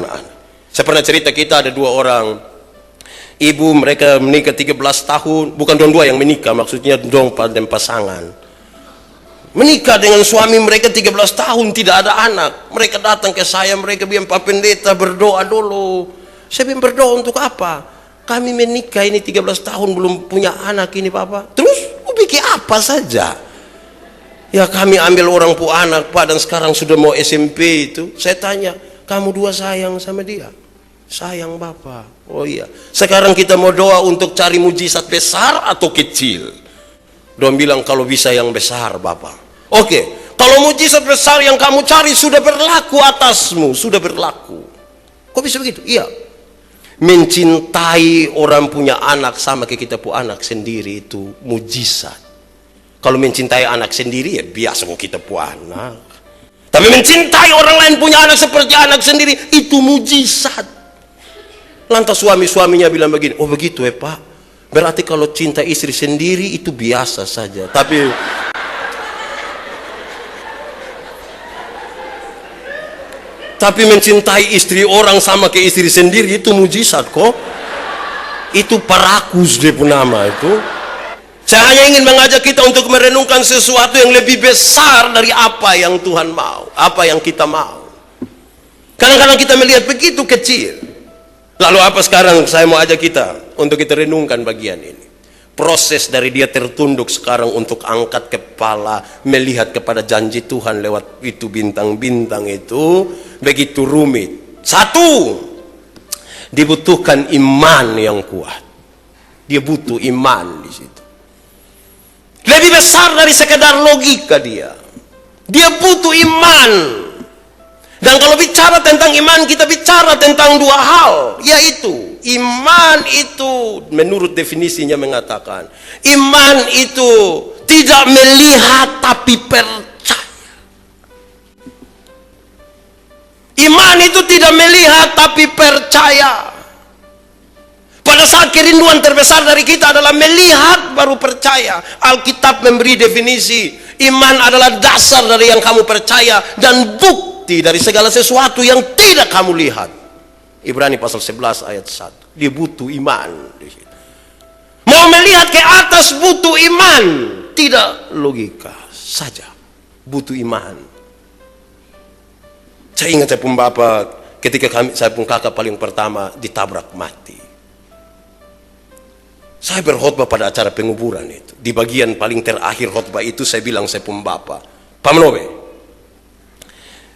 anak. Saya pernah cerita, kita ada 2 orang ibu, mereka menikah 13 tahun, bukan dua yang menikah, maksudnya dong dan pasangan. Menikah dengan suami mereka 13 tahun tidak ada anak. Mereka datang ke saya, mereka bilang, Pak Pendeta berdoa dulu. Saya bilang, berdoa untuk apa? Kami menikah ini 13 tahun belum punya anak ini Papa. Terus bikin apa saja? Ya kami ambil orang pu anak Pak, dan sekarang sudah mau SMP itu. Saya tanya, kamu 2 sayang sama dia? Sayang Bapak. Oh iya. Sekarang kita mau doa untuk cari mujizat besar atau kecil? Dia bilang, kalau bisa yang besar Bapak. Oke, kalau mujizat besar yang kamu cari sudah berlaku atasmu, sudah berlaku. Kok bisa begitu? Iya. Mencintai orang punya anak sama kayak kita pu anak sendiri itu mujizat. Kalau mencintai anak sendiri ya biasa mau kita pu anak. Tapi mencintai orang lain punya anak seperti anak sendiri itu mujizat. Lantas suaminya bilang begini, oh begitu ya Pak. Berarti kalau cinta istri sendiri itu biasa saja. Tapi mencintai istri orang sama ke istri sendiri itu mujizat kok. Itu parakus dia pun nama itu. Saya hanya ingin mengajak kita untuk merenungkan sesuatu yang lebih besar dari apa yang Tuhan mau, apa yang kita mau. Kadang-kadang kita melihat begitu kecil. Lalu apa sekarang saya mau ajak kita untuk kita renungkan bagian ini. Proses dari dia tertunduk sekarang untuk angkat kepala, melihat kepada janji Tuhan lewat itu bintang-bintang itu begitu rumit. 1, dibutuhkan iman yang kuat. Dia butuh iman di situ. Lebih besar dari sekedar logika dia. Dia butuh iman. Dan kalau bicara tentang iman, kita bicara tentang 2 hal, yaitu iman itu menurut definisinya mengatakan, iman itu tidak melihat tapi percaya. Iman itu tidak melihat tapi percaya. Pada saat kerinduan terbesar dari kita adalah melihat baru percaya. Alkitab memberi definisi, iman adalah dasar dari yang kamu percaya dan bukti dari segala sesuatu yang tidak kamu lihat. Ibrani pasal 11 ayat 1. Dia butuh iman. Mau melihat ke atas butuh iman, tidak logika saja, butuh iman. Saya ingat saya pun bapak ketika saya pun kakak paling pertama ditabrak mati. Saya berkhotbah pada acara penguburan itu. Di bagian paling terakhir khotbah itu saya bilang saya pun bapak, Pak Menobe,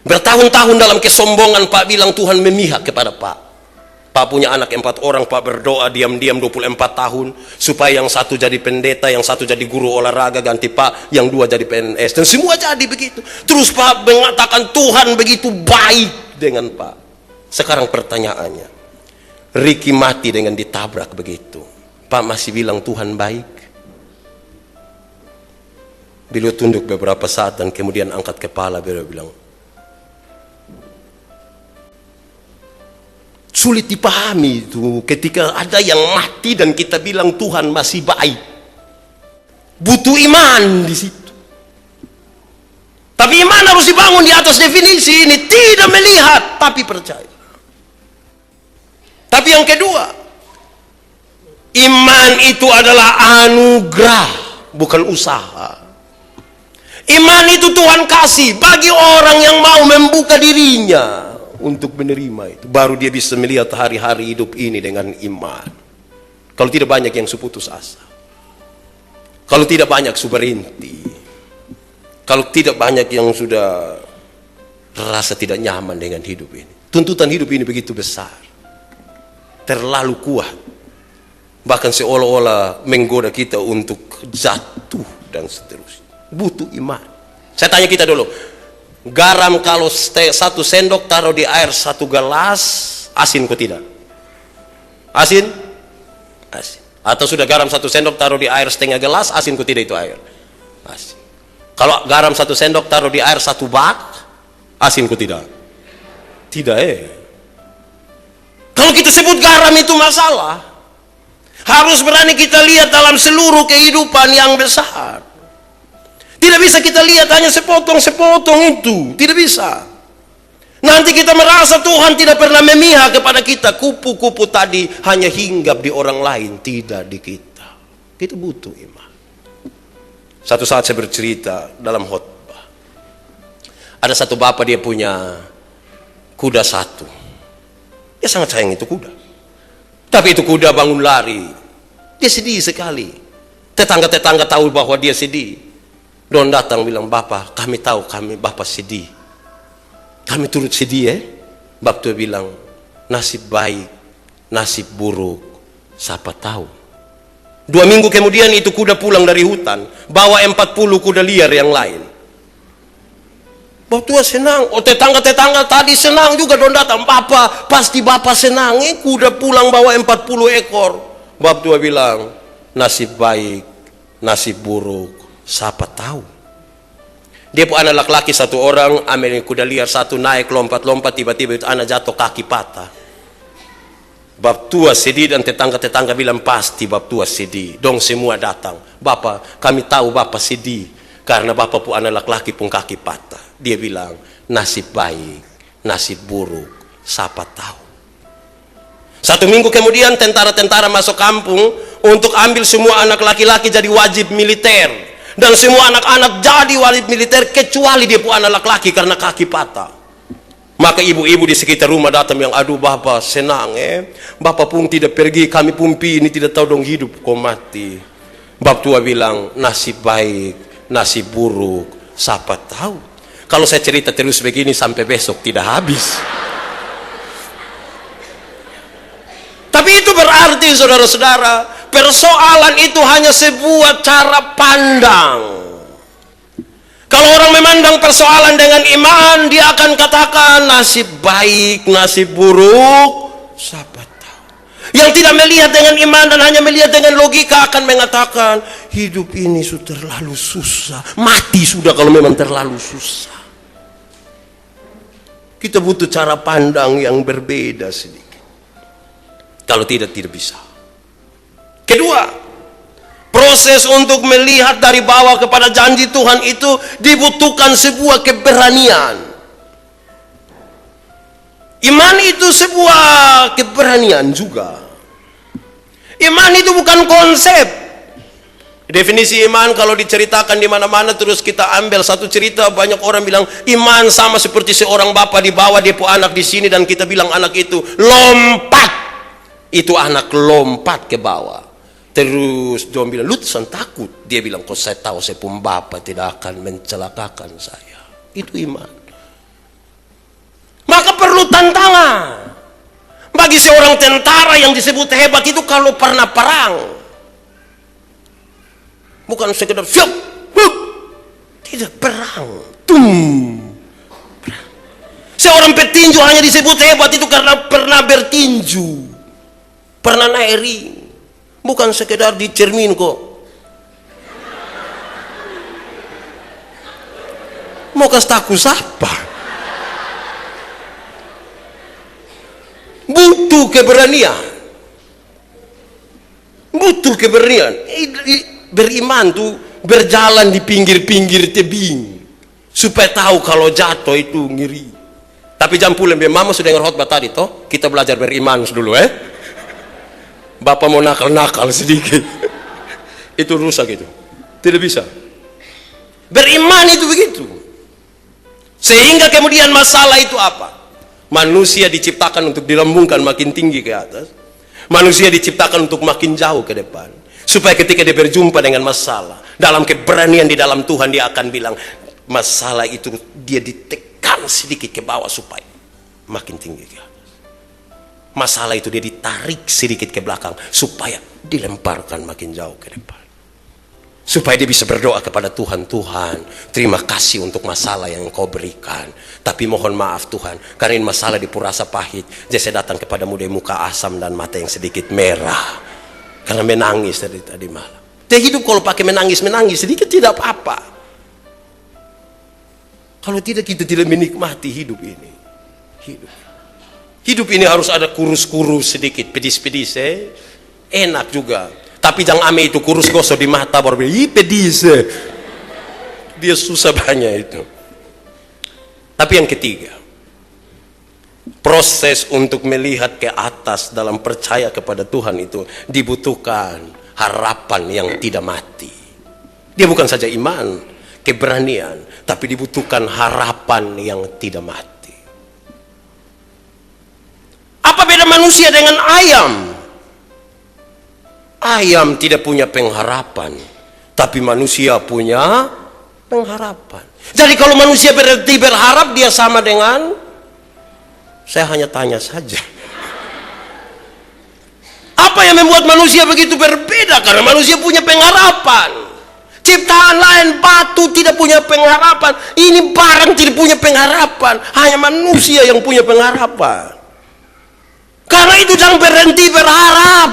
bertahun-tahun dalam kesombongan Pak bilang Tuhan memihak kepada Pak. Pak punya anak 4 orang, Pak berdoa diam-diam 24 tahun supaya yang satu jadi pendeta, yang satu jadi guru olahraga ganti Pak, yang 2 jadi PNS, dan semua jadi begitu. Terus Pak mengatakan Tuhan begitu baik dengan Pak. Sekarang pertanyaannya, Ricky mati dengan ditabrak begitu, Pak masih bilang Tuhan baik? Beliau tunduk beberapa saat dan kemudian angkat kepala, beliau bilang, sulit dipahami itu ketika ada yang mati dan kita bilang Tuhan masih baik. Butuh iman di situ. Tapi iman harus dibangun di atas definisi ini, tidak melihat tapi percaya. Tapi yang kedua, iman itu adalah anugerah, bukan usaha. Iman itu Tuhan kasih bagi orang yang mau membuka dirinya untuk menerima itu. Baru dia bisa melihat hari-hari hidup ini dengan iman. Kalau tidak banyak yang seputus asa. Kalau tidak banyak berhenti. Kalau tidak banyak yang sudah rasa tidak nyaman dengan hidup ini. Tuntutan hidup ini begitu besar. Terlalu kuat. Bahkan seolah-olah menggoda kita untuk jatuh dan seterusnya. Butuh iman. Saya tanya kita dulu, garam kalau 1 sendok taruh di air 1 gelas, asin kok tidak? Asin? Asin. Atau sudah garam 1 sendok taruh di air setengah gelas, asin kok tidak itu air? Asin. Kalau garam 1 sendok taruh di air 1 bak, asin kok tidak? Tidak Kalau kita sebut garam itu masalah, harus berani kita lihat dalam seluruh kehidupan yang besar. Tidak bisa kita lihat hanya sepotong-sepotong itu. Tidak bisa. Nanti kita merasa Tuhan tidak pernah memihak kepada kita. Kupu-kupu tadi hanya hinggap di orang lain, tidak di kita. Kita butuh iman. Satu saat saya bercerita dalam khotbah. Ada satu bapak, dia punya kuda satu. Dia sangat sayang itu kuda. Tapi itu kuda bangun lari. Dia sedih sekali. Tetangga-tetangga tahu bahwa dia sedih. Don datang bilang, "Bapak, kami tahu Bapak sedih. Kami turut sedih ya." Bapak tua bilang, "Nasib baik, nasib buruk, siapa tahu." 2 minggu kemudian itu kuda pulang dari hutan, bawa 40 kuda liar yang lain. Bapak tua senang. Oh, tetangga-tetangga tadi senang juga don datang. "Bapak, pasti Bapak senang. Kuda pulang bawa 40 ekor. Bapak tua bilang, "Nasib baik, nasib buruk, siapa tahu." Dia pun anak laki-laki satu orang, ambil kuda liar satu, naik lompat-lompat, tiba-tiba itu anak jatuh, kaki patah. Bab tua sedih dan tetangga-tetangga bilang, "Pasti bab tua sedih." Dong semua datang. "Bapak, kami tahu Bapak sedih karena Bapak pun anak laki-laki pun kaki patah." Dia bilang, "Nasib baik, nasib buruk, siapa tahu." 1 minggu kemudian tentara-tentara masuk kampung untuk ambil semua anak laki-laki jadi wajib militer. Dan semua anak-anak jadi wajib militer kecuali dia pun anak laki-laki karena kaki patah. Maka ibu-ibu di sekitar rumah datang yang, "Aduh Bapak senang Bapak pun tidak pergi, kami pun ini tidak tahu dong hidup kok mati." Bapak tua bilang, "Nasib baik, nasib buruk, siapa tahu." Kalau saya cerita terus begini sampai besok tidak habis. Tapi itu berarti saudara-saudara, persoalan itu hanya sebuah cara pandang. Kalau orang memandang persoalan dengan iman, dia akan katakan nasib baik, nasib buruk, siapa tahu. Yang tidak melihat dengan iman dan hanya melihat dengan logika akan mengatakan, hidup ini sudah terlalu susah, mati sudah kalau memang terlalu susah. Kita butuh cara pandang yang berbeda sedikit. Kalau tidak bisa. Kedua, proses untuk melihat dari bawah kepada janji Tuhan itu dibutuhkan sebuah keberanian. Iman itu sebuah keberanian juga. Iman itu bukan konsep. Definisi iman kalau diceritakan di mana-mana terus kita ambil satu cerita, banyak orang bilang iman sama seperti seorang bapak di bawah dia pu anak di sini dan kita bilang anak itu lompat. Itu anak lompat ke bawah. Terus John bilang, "Lu takut?" Dia bilang, "Kok saya tahu saya pun bapak tidak akan mencelakakan saya." Itu iman. Maka perlu tantangan. Bagi seorang tentara yang disebut hebat itu kalau pernah perang. Bukan sekedar siap, tidak perang. Seorang petinju hanya disebut hebat itu karena pernah bertinju. Pernah naik ring, bukan sekedar di cermin kok. Mau kasih tahu siapa? Butuh keberanian. Butuh keberanian. Beriman tuh berjalan di pinggir-pinggir tebing supaya tahu kalau jatuh itu ngeri. Tapi jam pulang, mama sudah dengar khotbah tadi toh, kita belajar beriman dulu Bapak mau nakal-nakal sedikit. Itu rusak itu. Tidak bisa. Beriman itu begitu. Sehingga kemudian masalah itu apa? Manusia diciptakan untuk dilambungkan makin tinggi ke atas. Manusia diciptakan untuk makin jauh ke depan. Supaya ketika dia berjumpa dengan masalah, dalam keberanian di dalam Tuhan dia akan bilang, masalah itu dia ditekan sedikit ke bawah supaya makin tinggi ke atas. Masalah itu dia ditarik sedikit ke belakang supaya dilemparkan makin jauh ke depan. Supaya dia bisa berdoa kepada Tuhan, "Tuhan, terima kasih untuk masalah yang Engkau berikan. Tapi mohon maaf Tuhan, karena ini masalah di purasa pahit. Jadi saya datang kepadamu dari muka asam dan mata yang sedikit merah. Karena menangis dari tadi malam." Dia hidup kalau pakai menangis sedikit tidak apa-apa. Kalau tidak kita tidak menikmati hidup ini. Hidup ini harus ada kurus-kurus sedikit, pedis-pedis enak juga. Tapi jangan ame itu kurus gosok di mata baru pedis. Dia susah banyak itu. Tapi yang ketiga, Proses untuk melihat ke atas dalam percaya kepada Tuhan itu dibutuhkan harapan yang tidak mati. Dia bukan saja iman, keberanian, tapi dibutuhkan harapan yang tidak mati. Apa beda manusia dengan ayam? Ayam tidak punya pengharapan, tapi manusia punya pengharapan. Jadi kalau manusia berarti berharap, dia sama dengan, saya hanya tanya saja. Apa yang membuat manusia begitu berbeda? Karena manusia punya pengharapan. Ciptaan lain, batu tidak punya pengharapan. Ini barang tidak punya pengharapan. Hanya manusia yang punya pengharapan. Karena itu jangan berhenti berharap.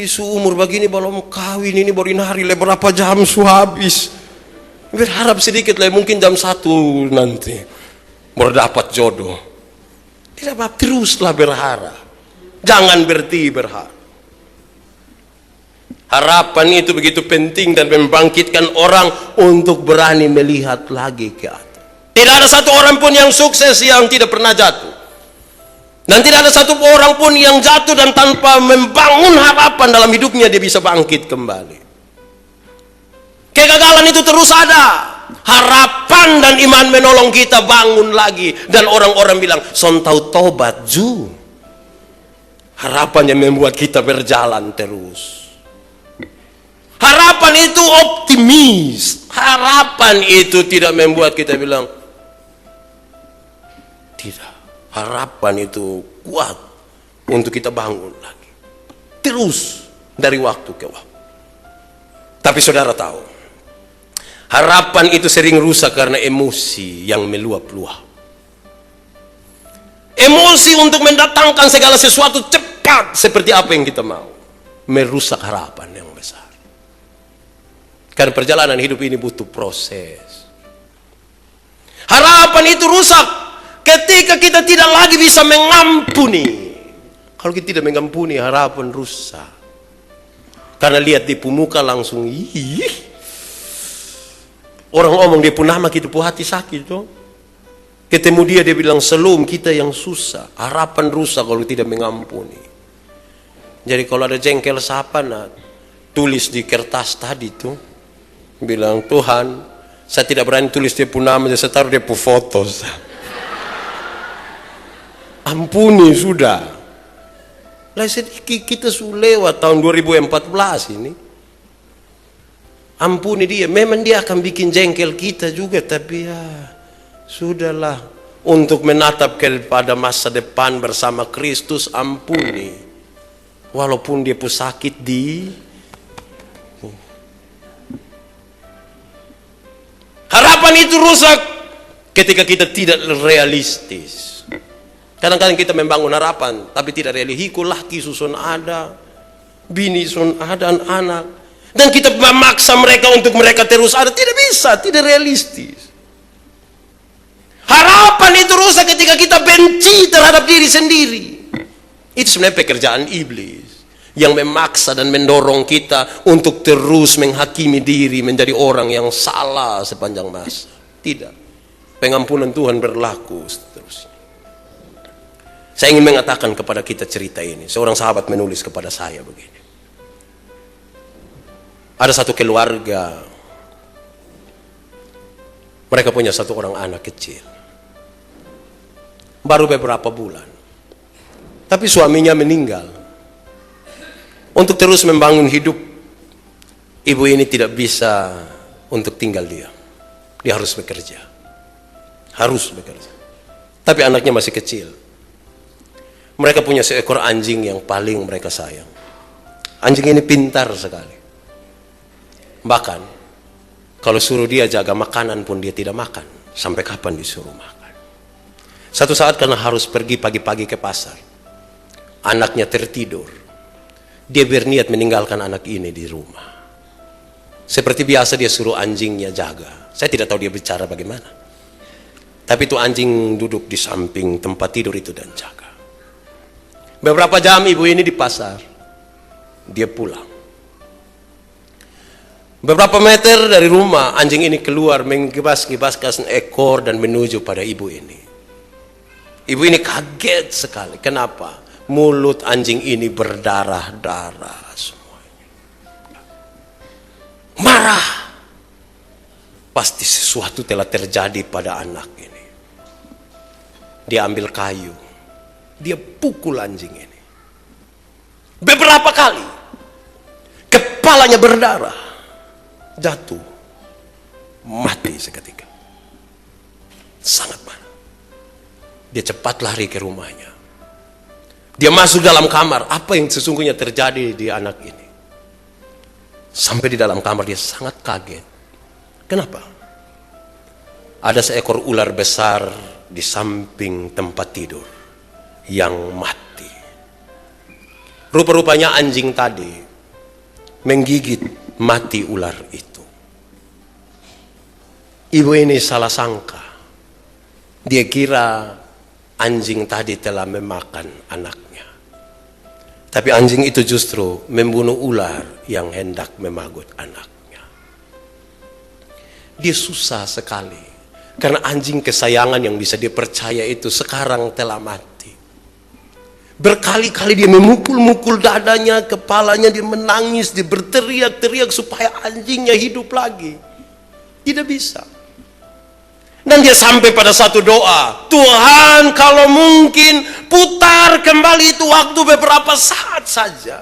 Seumur begini belum kawin, ini baru hari berapa jam habis. Berharap sedikit lah, mungkin jam 1 nanti baru dapat jodoh. Tidak apa, teruslah berharap. Jangan berhenti berharap. Harapan itu begitu penting dan membangkitkan orang untuk berani melihat lagi ke atas. Tidak ada satu orang pun yang sukses yang tidak pernah jatuh. Dan tidak ada satu orang pun yang jatuh dan tanpa membangun harapan dalam hidupnya dia bisa bangkit kembali. Kegagalan itu terus ada. Harapan dan iman menolong kita bangun lagi. Dan orang-orang bilang, son tahu tobat ju. Harapan yang membuat kita berjalan terus. Harapan itu optimis. Harapan itu tidak membuat kita bilang, tidak. Harapan itu kuat untuk kita bangun lagi. Terus dari waktu ke waktu. Tapi saudara tahu, harapan itu sering rusak karena emosi yang meluap-luap. Emosi untuk mendatangkan segala sesuatu cepat seperti apa yang kita mau, merusak harapan yang besar. Karena perjalanan hidup ini butuh proses. Harapan itu rusak ketika kita tidak lagi bisa mengampuni. Kalau kita tidak mengampuni, harapan rusak. Karena lihat di muka langsung, orang ngomong dia pun nama kita pun hati sakit tuh. Ketemu dia bilang selum kita yang susah. Harapan rusak kalau tidak mengampuni. Jadi kalau ada jengkel siapa nak tulis di kertas tadi tuh, bilang Tuhan, saya tidak berani tulis dia pun nama, saya taruh dia pun foto. Ampuni sudah. Lah sedikit kita sudah lewat tahun 2014 ini. Ampuni dia, memang dia akan bikin jengkel kita juga, tapi ya sudahlah, untuk menatap kepada masa depan bersama Kristus, ampuni. Walaupun dia pun sakit di harapan itu rusak ketika kita tidak realistis. Kadang-kadang kita membangun harapan tapi tidak realistis. Hiku laki susun ada, bini susun ada, anak, dan kita memaksa mereka untuk mereka terus ada. Tidak bisa, tidak realistis. Harapan itu rusak ketika kita benci terhadap diri sendiri. Itu sebenarnya pekerjaan iblis yang memaksa dan mendorong kita untuk terus menghakimi diri menjadi orang yang salah sepanjang masa. Tidak. Pengampunan Tuhan berlaku seterusnya. Saya ingin mengatakan kepada kita cerita ini. Seorang sahabat menulis kepada saya begini. Ada satu keluarga. Mereka punya satu orang anak kecil. Baru beberapa bulan. Tapi suaminya meninggal. Untuk terus membangun hidup, ibu ini tidak bisa untuk tinggal diam. Dia harus bekerja. Harus bekerja. Tapi anaknya masih kecil. Mereka punya seekor anjing yang paling mereka sayang. Anjing ini pintar sekali. Bahkan, kalau suruh dia jaga makanan pun dia tidak makan. Sampai kapan disuruh makan. Satu saat karena harus pergi pagi-pagi ke pasar. Anaknya tertidur. Dia berniat meninggalkan anak ini di rumah. Seperti biasa dia suruh anjingnya jaga. Saya tidak tahu dia bicara bagaimana. Tapi itu anjing duduk di samping tempat tidur itu dan jaga. Beberapa jam ibu ini di pasar. Dia pulang. Beberapa meter dari rumah anjing ini keluar menggebas-gebaskan ekor dan menuju pada ibu ini. Ibu ini kaget sekali. Kenapa? Mulut anjing ini berdarah-darah semuanya. Marah. Pasti sesuatu telah terjadi pada anak ini. Dia ambil kayu. Dia pukul anjing ini. Beberapa kali. Kepalanya berdarah. Jatuh. Mati seketika. Sangat marah. Dia cepat lari ke rumahnya. Dia masuk dalam kamar. Apa yang sesungguhnya terjadi di anak ini? Sampai di dalam kamar dia sangat kaget. Kenapa? Ada seekor ular besar di samping tempat tidur yang mati. Rupa-rupanya anjing tadi menggigit mati ular itu. Ibu ini salah sangka. Dia kira anjing tadi telah memakan anaknya. Tapi anjing itu justru membunuh ular yang hendak memagut anaknya. Dia susah sekali. Karena anjing kesayangan yang bisa dipercaya itu sekarang telah mati. Berkali-kali dia memukul-mukul dadanya, kepalanya, dia menangis, dia berteriak-teriak supaya anjingnya hidup lagi. Tidak bisa. Dan dia sampai pada satu doa, Tuhan kalau mungkin putar kembali itu waktu beberapa saat saja.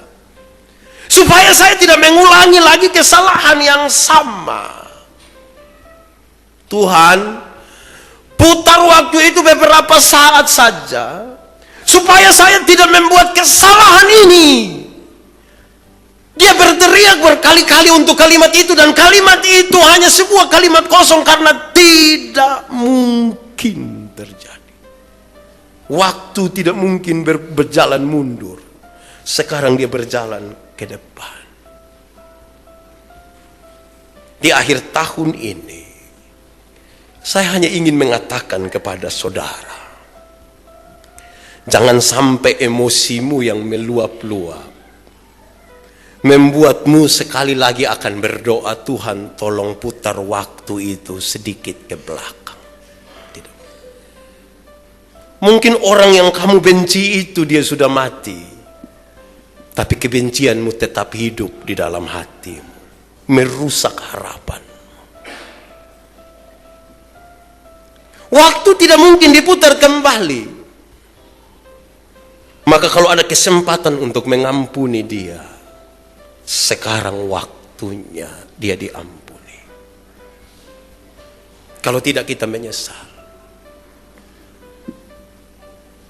Supaya saya tidak mengulangi lagi kesalahan yang sama. Tuhan, putar waktu itu beberapa saat saja. Supaya saya tidak membuat kesalahan ini. Dia berteriak berkali-kali untuk kalimat itu. Dan kalimat itu hanya sebuah kalimat kosong. Karena tidak mungkin terjadi. Waktu tidak mungkin berjalan mundur. Sekarang dia berjalan ke depan. Di akhir tahun ini, saya hanya ingin mengatakan kepada saudara, jangan sampai emosimu yang meluap-luap membuatmu sekali lagi akan berdoa, Tuhan tolong putar waktu itu sedikit ke belakang. Tidak. Mungkin orang yang kamu benci itu dia sudah mati, tapi kebencianmu tetap hidup di dalam hatimu, merusak harapan. Waktu tidak mungkin diputar kembali. Maka kalau ada kesempatan untuk mengampuni dia, sekarang waktunya dia diampuni. Kalau tidak kita menyesal.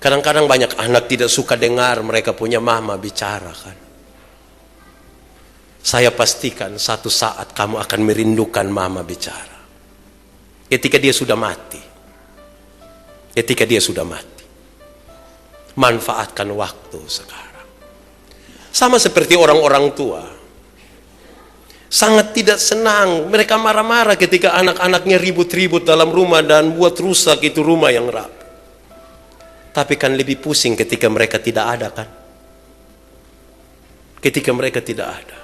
Kadang-kadang banyak anak tidak suka dengar mereka punya mama bicara kan. Saya pastikan satu saat kamu akan merindukan mama bicara. Ketika dia sudah mati. Ketika dia sudah mati. Manfaatkan waktu sekarang. Sama seperti orang-orang tua. Sangat tidak senang. Mereka marah-marah ketika anak-anaknya ribut-ribut dalam rumah dan buat rusak itu rumah yang rapi. Tapi kan lebih pusing ketika mereka tidak ada kan. Ketika mereka tidak ada.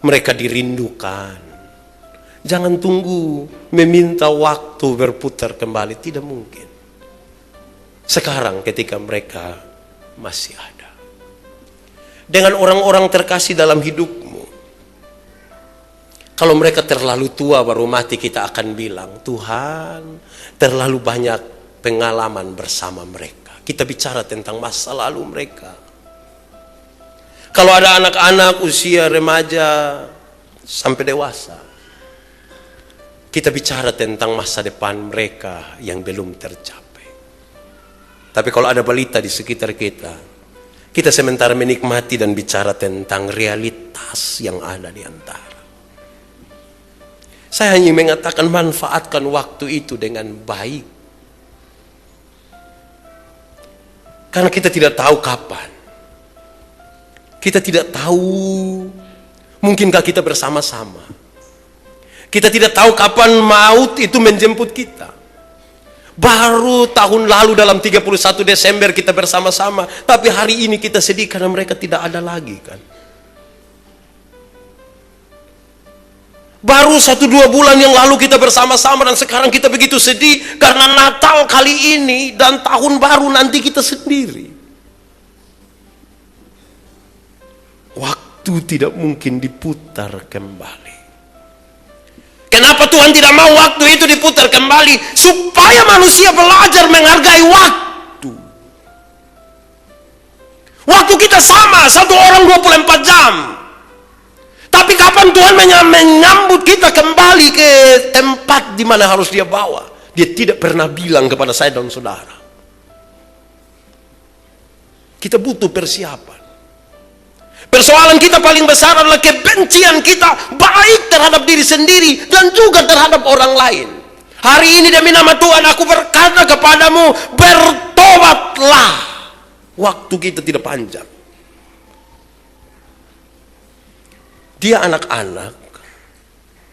Mereka dirindukan. Jangan tunggu meminta waktu berputar kembali. Tidak mungkin. Sekarang ketika mereka masih ada. Dengan orang-orang terkasih dalam hidupmu. Kalau mereka terlalu tua baru mati, kita akan bilang, Tuhan terlalu banyak pengalaman bersama mereka. Kita bicara tentang masa lalu mereka. Kalau ada anak-anak usia remaja sampai dewasa, kita bicara tentang masa depan mereka yang belum tercapai. Tapi kalau ada balita di sekitar kita, kita sementara menikmati dan bicara tentang realitas yang ada di antara. Saya hanya mengatakan manfaatkan waktu itu dengan baik. Karena kita tidak tahu kapan. Kita tidak tahu mungkinkah kita bersama-sama. Kita tidak tahu kapan maut itu menjemput kita. Baru tahun lalu dalam 31 Desember kita bersama-sama. Tapi hari ini kita sedih karena mereka tidak ada lagi kan. Baru 1-2 bulan yang lalu kita bersama-sama dan sekarang kita begitu sedih karena Natal kali ini dan tahun baru nanti kita sendiri. Waktu tidak mungkin diputar kembali. Kenapa Tuhan tidak mau waktu itu diputar kembali? Supaya manusia belajar menghargai waktu. Waktu kita sama, satu orang 24 jam. Tapi kapan Tuhan menyambut kita kembali ke tempat di mana harus dia bawa? Dia tidak pernah bilang kepada saya dan saudara. Kita butuh persiapan. Persoalan kita paling besar adalah kebencian kita baik terhadap diri sendiri dan juga terhadap orang lain. Hari ini demi nama Tuhan aku berkata kepadamu, bertobatlah. Waktu kita tidak panjang. Dia anak-anak,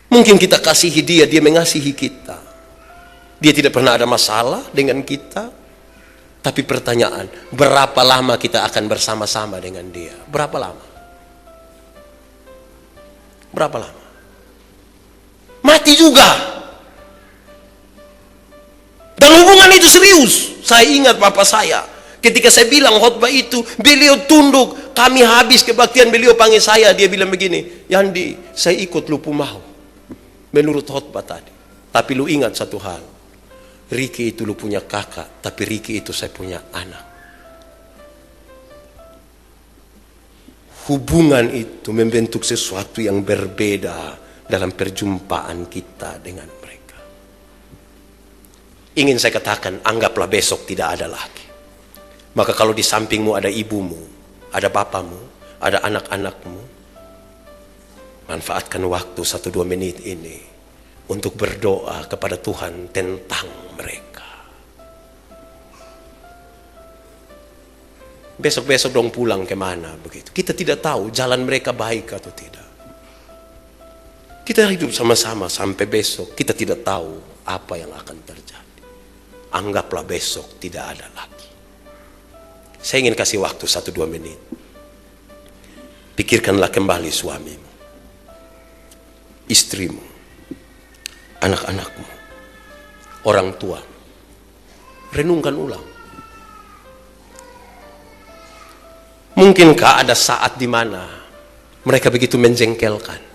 mungkin kita kasihi dia, dia mengasihi kita. Dia tidak pernah ada masalah dengan kita. Tapi pertanyaan, berapa lama kita akan bersama-sama dengan dia? Berapa lama? Berapa lama? Mati juga. Dan hubungan itu serius. Saya ingat bapak saya, ketika saya bilang khotbah itu, beliau tunduk. Kami habis kebaktian, beliau panggil saya. Dia bilang begini, Yandi, saya ikut lu mau menurut khotbah tadi. Tapi lu ingat satu hal, Ricky itu lu punya kakak, tapi Ricky itu saya punya anak. Hubungan itu membentuk sesuatu yang berbeda dalam perjumpaan kita dengan mereka. Ingin saya katakan, anggaplah besok tidak ada lagi. Maka kalau di sampingmu ada ibumu, ada bapamu, ada anak-anakmu, manfaatkan waktu 1-2 menit ini untuk berdoa kepada Tuhan tentang mereka. Besok-besok dong pulang kemana begitu. Kita tidak tahu jalan mereka baik atau tidak. Kita hidup sama-sama sampai besok. Kita tidak tahu apa yang akan terjadi. Anggaplah besok tidak ada lagi. Saya ingin kasih waktu 1-2 menit. Pikirkanlah kembali suamimu, istrimu, anak-anakmu, orang tua. Renungkan ulang. Mungkinkah ada saat di mana mereka begitu menjengkelkan?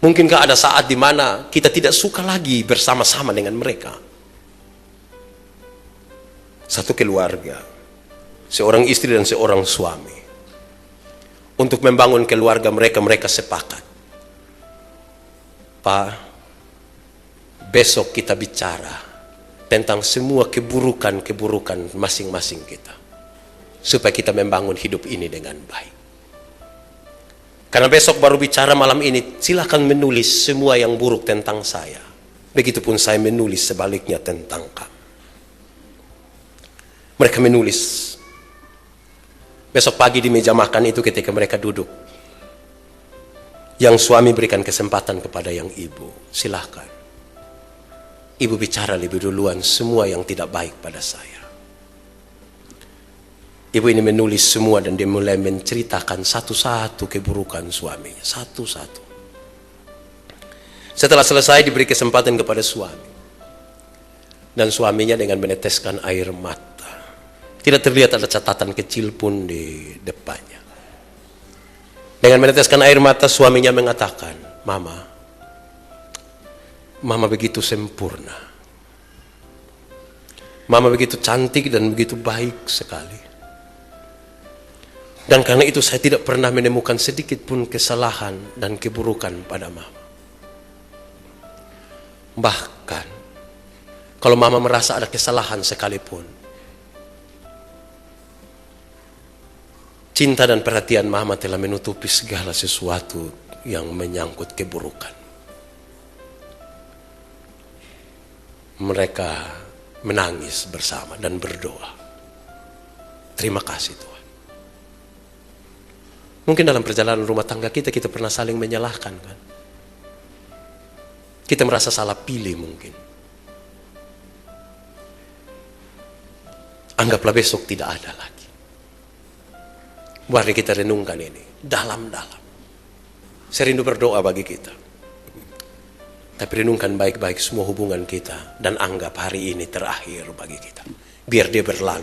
Mungkinkah ada saat di mana kita tidak suka lagi bersama-sama dengan mereka? Satu keluarga, seorang istri dan seorang suami, untuk membangun keluarga mereka, mereka sepakat. Pak, besok kita bicara tentang semua keburukan-keburukan masing-masing kita, supaya kita membangun hidup ini dengan baik. Karena besok baru bicara malam ini, silakan menulis semua yang buruk tentang saya. Begitupun saya menulis sebaliknya tentang kamu. Mereka menulis. Besok pagi di meja makan itu ketika mereka duduk, yang suami berikan kesempatan kepada yang ibu, silahkan. Ibu bicara lebih duluan semua yang tidak baik pada saya. Ibu ini menulis semua dan dia mulai menceritakan satu-satu keburukan suaminya. Satu-satu. Setelah selesai diberi kesempatan kepada suami. Dan suaminya dengan meneteskan air mata. Tidak terlihat ada catatan kecil pun di depannya. Dengan meneteskan air mata suaminya mengatakan, Mama begitu sempurna. Mama begitu cantik dan begitu baik sekali. Dan karena itu saya tidak pernah menemukan sedikit pun kesalahan dan keburukan pada Mama. Bahkan kalau Mama merasa ada kesalahan sekalipun, cinta dan perhatian Mama telah menutupi segala sesuatu yang menyangkut keburukan. Mereka menangis bersama dan berdoa. Terima kasih Tuhan. Mungkin dalam perjalanan rumah tangga kita pernah saling menyalahkan kan. Kita merasa salah pilih mungkin. Anggaplah besok tidak ada lagi. Mari kita renungkan ini dalam-dalam. Saya rindu berdoa bagi kita. Tapi renungkan baik-baik semua hubungan kita dan anggap hari ini terakhir bagi kita. Biar dia berlalu.